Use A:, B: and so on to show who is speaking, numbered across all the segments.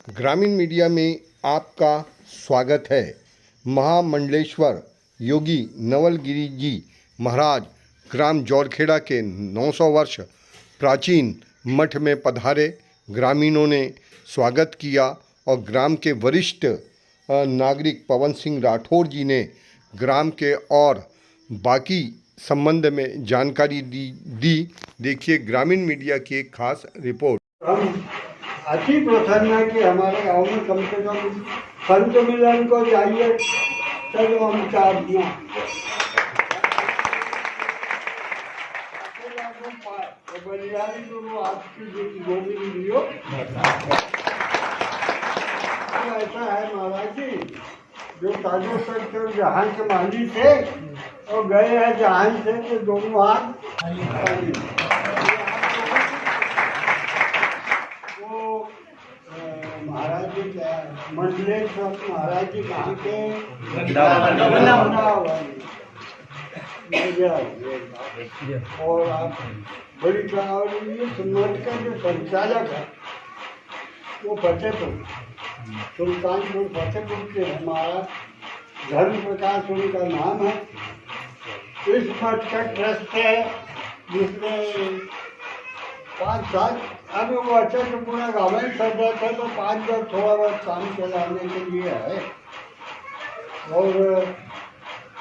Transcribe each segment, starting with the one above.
A: ग्रामीण मीडिया में आपका स्वागत है। महामंडलेश्वर योगी नवलगिरी जी महाराज ग्राम जौरखेड़ा के 900 वर्ष प्राचीन मठ में पधारे। ग्रामीणों ने स्वागत किया और ग्राम के वरिष्ठ नागरिक पवन सिंह राठौर जी ने ग्राम के और बाकी संबंध में जानकारी दी। देखिए ग्रामीण मीडिया की एक खास रिपोर्ट।
B: अति प्रसन्न है कि हमारे गांव में कम से कम संत मिलन को जाइए चलो हम चार दिया बलियारी गुरु आपकी गोविंद लियो। ऐसा है महाराज जी, जो ताजो सर जहां के माली थे और गए हैं जहां से तो दोनों हाथ मंडलेश्वर महाराज जी कहाँ के और आप बड़ी समाज का जो संचालक है वो फतेहपुर सुल्तानपुर फतेहपुर के हमारा धर्म प्रकाश उनका नाम है। इस मठ का ट्रस्ट है जिसमें 5 साल अभी वो अच्छा तो पूरा गाँव ही कर रहे थे तो 5 लोग थोड़ा बहुत काम चलाने के लिए है। और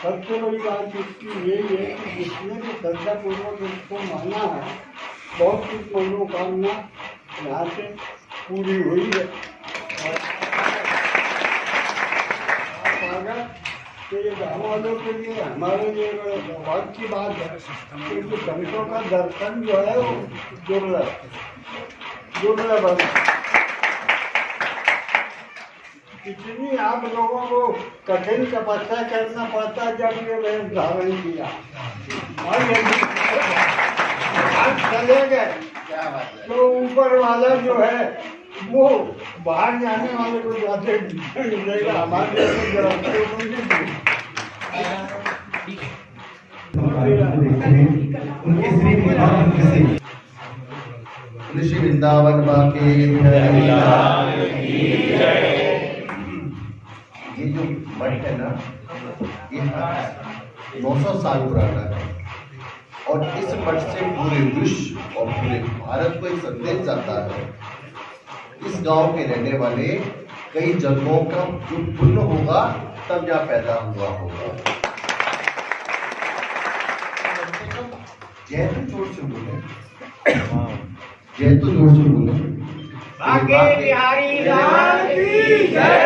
B: सबसे बड़ी बात इसकी यही है कि जिसने भी श्रद्धापूर्वक इसको माना है बहुत कुछ मनोकामना यहाँ से पूरी हुई है। ये गाँव वालों के लिए हमारे लिए सौभाग्य की बात है क्योंकि संतों का दर्शन जो है वो दुर्लभ है। कितनी आप लोगों को कठिन तपस्या करना पड़ता जब ये वेश धारण किया और आज चले गए तो ऊपर वाला जो है वो बाहर जाने वाले को जाते मिलेगा। हमारे
C: ऋषि वृंदावन बाके ये जो मठ है ना ये 900 साल पुराना है और इस मठ से पूरे विश्व और पूरे भारत को एक संदेश जाता है। इस गांव के रहने वाले कई जन्मों का जो पुण्य होगा तब यहाँ पैदा हुआ होगा। जय तो जोर से बोले, जय तो जोर से बोले।
B: बाके बिहारी लाल की जय।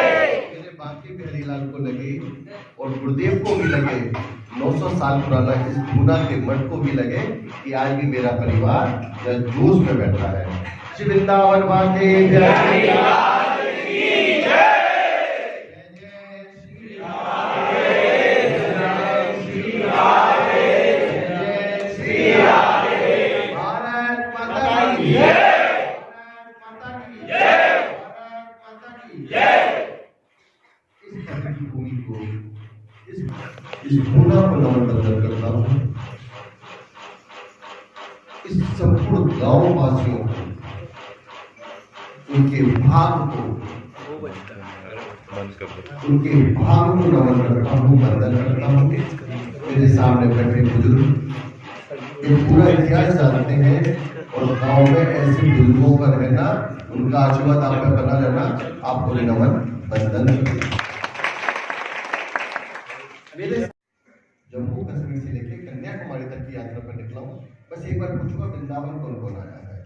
C: मेरे बाके बिहारी लाल को लगे और गुरुदेव को भी लगे 900 साल पुराना इस पूना के मठ को भी लगे कि आज भी मेरा परिवार जोश में बैठा है। श्री वृंदावन बाके इस पूना को नमन करता हूँ। इस संपूर्ण गांव वासियों को उनके भाग को नमन करता हूँ, वंदन करता हूँ। मेरे सामने बैठे बुजुर्ग ये पूरा इतिहास जानते हैं और गांव में ऐसे बुजुर्गों का रहना, उनका आशीर्वाद आप पे बना रहना, आपको नमन वंदन। जम्मू कश्मीर से लेकर कन्याकुमारी तक की यात्रा पर निकला हूँ। बस एक बार पूछूंगा वृंदावन कौन कौन आया है?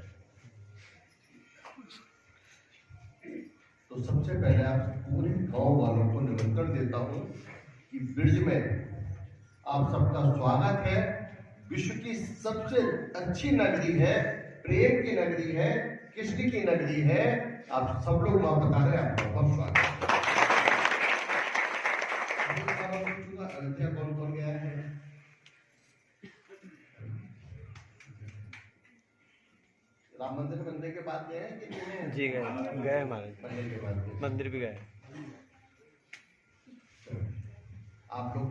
C: तो सबसे पहले आप पूरे गांव वालों को निमंत्रण देता हूँ कि ब्रिज में आप सबका स्वागत है। विश्व की सबसे अच्छी नगरी है, प्रेम की नगरी है, कृष्ण की नगरी है। आप सब लोग वहां बता रहे हैं, आपका बहुत स्वागत है। अयोध्या कौन कौन गया है? राम मंदिर बनने के बाद गए हैं कि नहीं गए?
D: जी गए हमारे
C: बनने के बाद
D: मंदिर भी गए।
C: आप लोग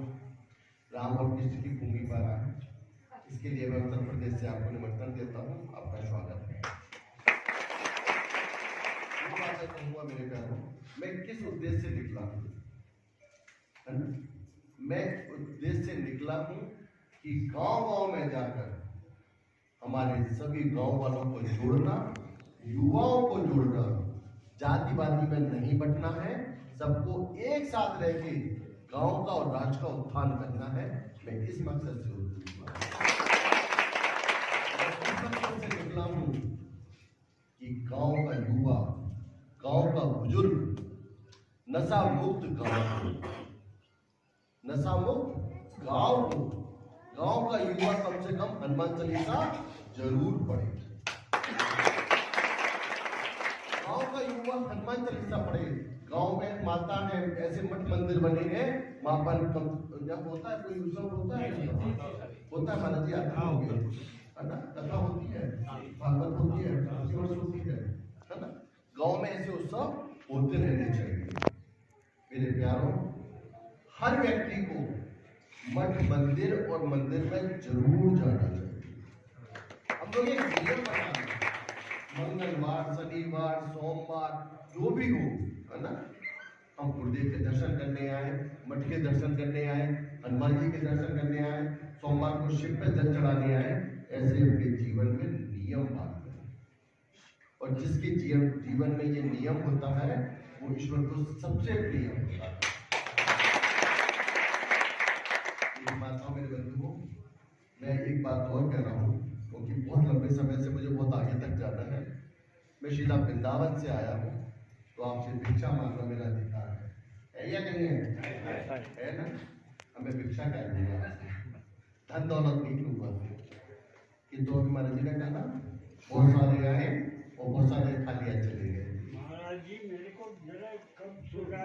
C: राम और कृष्ण की भूमि पर आए, इसके लिए मैं उत्तर प्रदेश से आपको निमंत्रण देता हूँ। आपका स्वागत है। बात है कहूँगा मेरे प्यारों, मैं किस उद्देश्य से निकला हूँ, है ना? मैं उद्देश्य से निकला हूँ कि गांव-गांव में जाकर हमारे सभी गांव वालों को जोड़ना, युवाओं को जोड़ना, जातिवादी में नहीं बंटना है, सबको एक साथ रह के गांव का और राज्य का उत्थान करना है। मैं इस मकसद से निकला हूं कि गांव का युवा, गांव का बुजुर्ग नशा मुक्त गांव हो, गांव का युवा कम से कम हनुमान चालीसा जरूर पढ़े, गांव का युवा हनुमान चालीसा पढ़े। गांव में माता है, ऐसे मठ मंदिर बने हैं, वहां पर जब होता है कोई उत्सव होता है महाराज जी, आते होंगे, है ना? कथा होती है, भागवत होती है, होती है ना? गांव में ऐसे उत्सव होते रहने चाहिए। मेरे प्यारों, हर व्यक्ति को मठ मंदिर और मंदिर में जरूर जाना चाहिए। हम लोग एक नियम बनाए, मंगलवार, शनिवार, सोमवार जो भी हो, है ना, हम गुरुदेव के दर्शन करने आए, मठ के दर्शन करने आए, हनुमान जी के दर्शन करने आए, सोमवार को शिव पे जल चढ़ाने आए, ऐसे अपने जीवन में नियम बांधते हैं। और जिसके जीवन में ये नियम होता है वो ईश्वर को सबसे प्रिय होता है। माताओं, मेरे बंधुओं, मैं एक बात और कह रहा हूँ, क्योंकि बहुत लंबे समय से मुझे बहुत आगे तक जाना है। मैं सीधा वृंदावन से आया हूँ, तो आपसे भिक्षा मांगना मेरा अधिकार है या नहीं है ना? हमें भिक्षा क्या दूंगा, धन दौलत नहीं दूंगा। कि तो अभी महाराज जी ने कहना बहुत सारे आए और बहुत सारे खाली चले गए।
B: महाराज जी मेरे को जरा कब सुना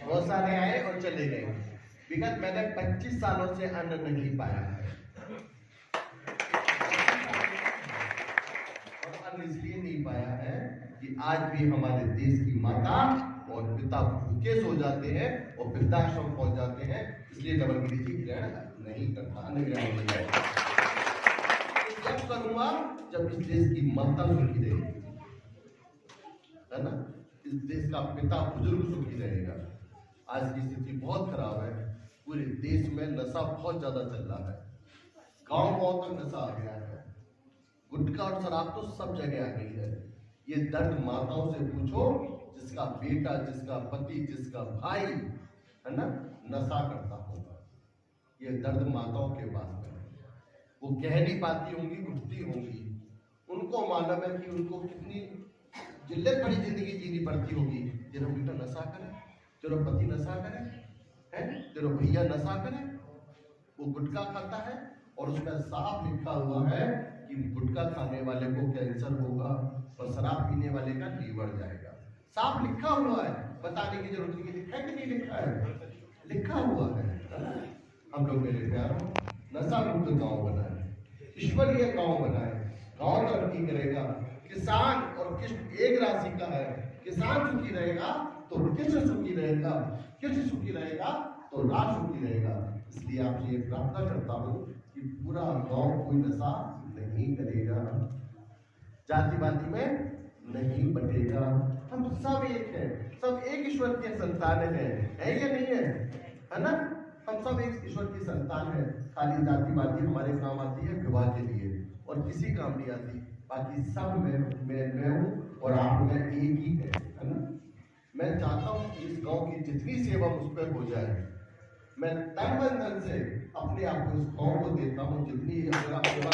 C: बहुत सारे आए और चले गए। विगत मैंने 25 सालों से अन्न नहीं पाया है, और अन्न इसलिए नहीं पाया है कि आज भी हमारे देश की माता और पिता भूखे सो जाते हैं और वृद्धाश्रम पहुंच जाते हैं, इसलिए नवलगिरी जी ग्रहण नहीं करता, अन्न ग्रहण नहीं करता। जब करूंगा जब इस देश की माता सुखी रहेगी, है ना? इस देश का पिता बुजुर्ग सुखी रहेगा। आज की स्थिति बहुत खराब है, पूरे देश में नशा बहुत ज्यादा चल रहा है, गांव-गांव तक नशा आ गया है, गुटखा और शराब तो सब जगह आ गई है। ये दर्द माताओं से पूछो, जिसका बेटा, जिसका पति, जिसका भाई, है ना, नशा करता होगा, ये दर्द माताओं के पास में है। वो कह नहीं पाती होंगी, उठती होंगी, उनको मालूम है कि उनको कितनी जिल्लत भरी जिंदगी जीनी पड़ती होगी। तेरा बेटा नशा करे, तेरा पति नशा करे, है तेरा भैया नशा करे, वो गुटखा खाता है और उसमें साफ लिखा हुआ है कि गुटखा खाने वाले को कैंसर होगा और शराब पीने वाले का लीवर जाएगा। साफ लिखा हुआ है, बताने की जरूरत नहीं। लिखा है कि नहीं लिखा है? लिखा हुआ है। हम लोग मेरे प्यारों नशा मुक्त गांव बनाए, ईश्वरीय गांव बनाए, गांव तरक्की करेगा। किसान और कृष्ण एक राशि का है, किसान सुखी रहेगा तो कृष्ण सुखी रहेगा, कृष्ण सुखी रहेगा तो राष्ट्र सुखी रहेगा। इसलिए आपसे ये प्रार्थना करता हूँ कि पूरा गांव कोई नशा नहीं करेगा, जातिवादी में नहीं बटेगा। हम सब एक हैं, सब एक ईश्वर के संतान है या नहीं है ना? हम सब एक ईश्वर की संतान है। खाली जातिवादी हमारे काम आती है विवाह के लिए और किसी काम नहीं आती। बाकी सब मैं हूँ और आप में एक ही है ना? मैं चाहता हूँ कि इस गांव की जितनी सेवा मुझ पर हो जाए, मैं तन मन धन से अपने आप को इस गांव को देता हूँ। जितनी अगर आप सेवा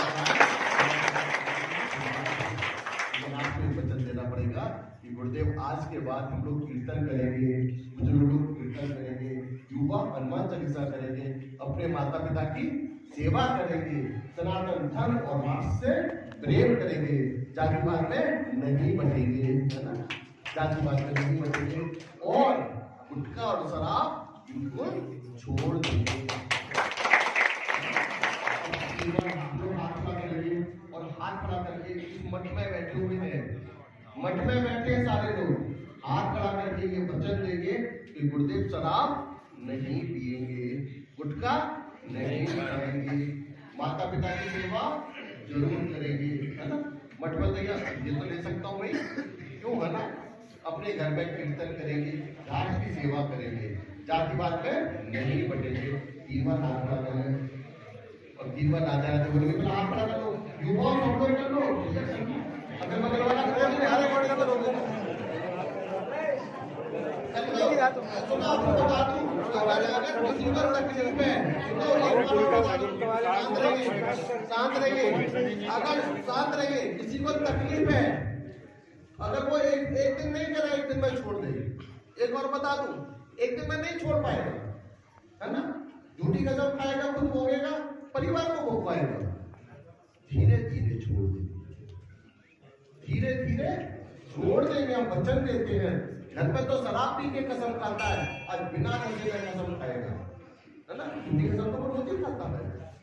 C: आपको वचन देना पड़ेगा कि गुरुदेव आज के बाद हम लोग कीर्तन करेंगे, बुजुर्ग लोग कीर्तन करेंगे, युवा हनुमान चालीसा करेंगे, अपने माता पिता की सेवा करेंगे, सनातन धर्म और राष्ट्र से प्रेम करेंगे, जातिवाद में नहीं बटेंगे, है ना? जातिवाद में नहीं बटेंगे और गुटखा और शराब बिल्कुल छोड़ देंगे। और हाथ खड़ा करके इस मठ में बैठे हुए हैं, मठ में बैठे सारे लोग हाथ खड़ा करके ये वचन देंगे कि गुरुदेव शराब नहीं पिएंगे, गुटखा नहीं खाएंगे, माता पिता की सेवा जरूर करेंगे, है ना? मठ में तो ये तो ले सकता हूँ भाई, क्यों है ना, अपने घर में कीर्तन करेंगे, घाट की सेवा करेंगे, जातिवाद में नहीं बटेंगे। 3 बार हाथ खड़ा कर ले और 3 बार ना जाए तो बोलेंगे पहले हाथ खड़ा कर लो, युवाओं सब लोग कर लो, अगर बगल वाला कोई नहीं हाथ खड़ा कर लो। सुना आपको बता दूं, अगर किसी पर तकलीफ है तो शांत रहिए, अगर शांत रहिए, किसी को तकलीफ है, अगर वो एक दिन नहीं करा, एक दिन में छोड़ देगी। एक और बता दूं, एक दिन में नहीं छोड़ पाएगा, है ना, झूठी कसम खाएगा, खुद भोगेगा, परिवार को भोग पाएगा। धीरे धीरे छोड़ देंगे, धीरे धीरे छोड़ देंगे, हम वचन देते हैं। घर पे तो शराब पी के कसम खाता है, आज बिना नशे का कसम खाएगा, है ना, झूठी कसम तो रोज ही खाता है।